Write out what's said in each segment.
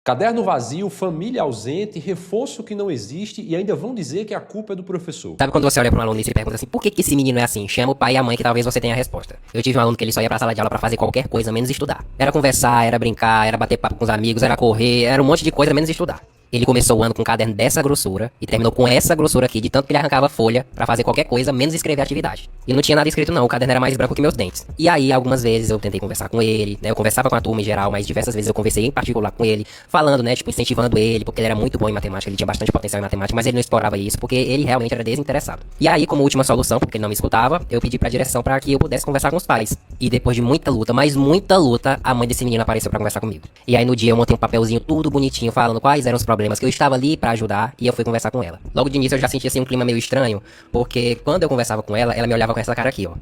Caderno vazio, família ausente, reforço que não existe e ainda vão dizer que a culpa é do professor. Sabe quando você olha para um aluno e se pergunta assim, por que esse menino é assim? Chama o pai e a mãe que talvez você tenha a resposta. Eu tive um aluno que ele só ia pra sala de aula pra fazer qualquer coisa, menos estudar. Era conversar, era brincar, era bater papo com os amigos, era correr, era um monte de coisa, menos estudar. Ele começou o ano com um caderno dessa grossura e terminou com essa grossura aqui, de tanto que ele arrancava folha pra fazer qualquer coisa, menos escrever atividade. E não tinha nada escrito não, o caderno era mais branco que meus dentes. E aí, algumas vezes eu tentei conversar com ele, né, eu conversava com a turma em geral, mas diversas vezes eu conversei em particular com ele, falando, né, tipo, incentivando ele, porque ele era muito bom em matemática, ele tinha bastante potencial em matemática, mas ele não explorava isso, porque ele realmente era desinteressado. E aí, como última solução, porque ele não me escutava, eu pedi pra direção pra que eu pudesse conversar com os pais. E depois de muita luta, mas muita luta, a mãe desse menino apareceu pra conversar comigo. E aí no dia eu montei um papelzinho tudo bonitinho, falando quais eram os problemas que eu estava ali pra ajudar, e eu fui conversar com ela. Logo de início eu já senti assim um clima meio estranho, porque quando eu conversava com ela, ela me olhava com essa cara aqui, ó.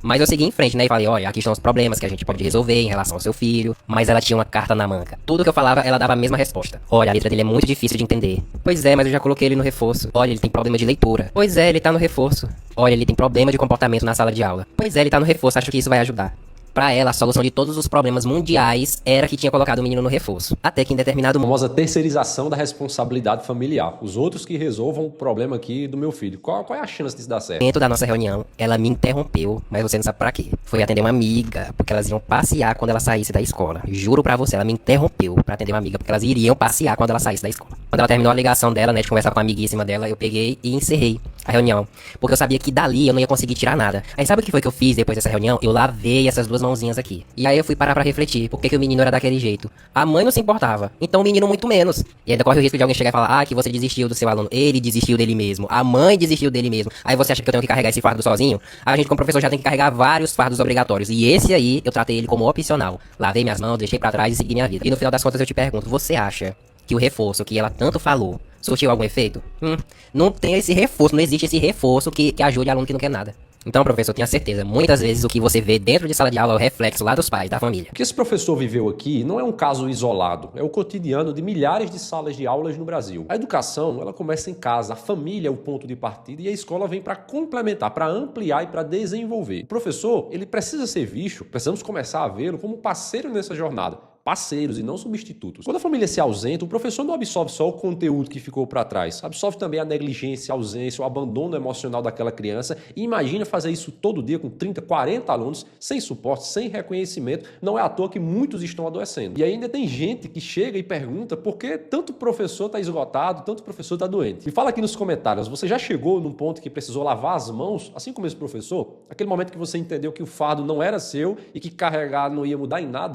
Mas eu segui em frente, né, e falei, olha, aqui estão os problemas que a gente pode resolver em relação ao seu filho. Mas ela tinha uma carta na manga. Tudo que eu falava, ela dava a mesma resposta. Olha, a letra dele é muito difícil de entender. Pois é, mas eu já coloquei ele no reforço. Olha, ele tem problema de leitura. Pois é, ele tá no reforço. Olha, ele tem problema de comportamento na sala de aula. Pois é, ele tá no reforço, acho que isso vai ajudar. Pra ela, a solução de todos os problemas mundiais era que tinha colocado o menino no reforço. Até que em determinado A momento... famosa terceirização da responsabilidade familiar. Os outros que resolvam o problema aqui do meu filho. Qual é a chance disso dar certo? Dentro da nossa reunião, ela me interrompeu, mas você não sabe pra quê. Foi atender uma amiga, porque elas iam passear quando ela saísse da escola. Juro pra você, ela me interrompeu pra atender uma amiga, porque elas iriam passear quando ela saísse da escola. Quando ela terminou a ligação dela, né, de conversar com a amiguíssima dela, eu peguei e encerrei a reunião. Porque eu sabia que dali eu não ia conseguir tirar nada. Aí sabe o que foi que eu fiz depois dessa reunião? Eu lavei essas duas mãozinhas aqui. E aí eu fui parar pra refletir, por que o menino era daquele jeito? A mãe não se importava, então o menino muito menos. E ainda corre o risco de alguém chegar e falar, ah, que você desistiu do seu aluno. Ele desistiu dele mesmo, a mãe desistiu dele mesmo. Aí você acha que eu tenho que carregar esse fardo sozinho? A gente como professor já tem que carregar vários fardos obrigatórios. E esse aí, eu tratei ele como opcional. Lavei minhas mãos, deixei pra trás e segui minha vida. E no final das contas eu te pergunto, você acha que o reforço que ela tanto falou surtiu algum efeito? Não tem esse reforço, não existe esse reforço que ajude aluno que não quer nada. Então, professor, tenha certeza, muitas vezes o que você vê dentro de sala de aula é o reflexo lá dos pais, da família. O que esse professor viveu aqui não é um caso isolado, é o cotidiano de milhares de salas de aulas no Brasil. A educação, ela começa em casa, a família é o ponto de partida e a escola vem para complementar, para ampliar e para desenvolver. O professor, ele precisa ser visto, precisamos começar a vê-lo como parceiro nessa jornada. Parceiros e não substitutos. Quando a família se ausenta, o professor não absorve só o conteúdo que ficou para trás, absorve também a negligência, a ausência, o abandono emocional daquela criança e imagina fazer isso todo dia com 30, 40 alunos, sem suporte, sem reconhecimento. Não é à toa que muitos estão adoecendo. E ainda tem gente que chega e pergunta por que tanto professor está esgotado, tanto professor está doente. Me fala aqui nos comentários, você já chegou num ponto que precisou lavar as mãos, assim como esse professor? Aquele momento que você entendeu que o fardo não era seu e que carregar não ia mudar em nada?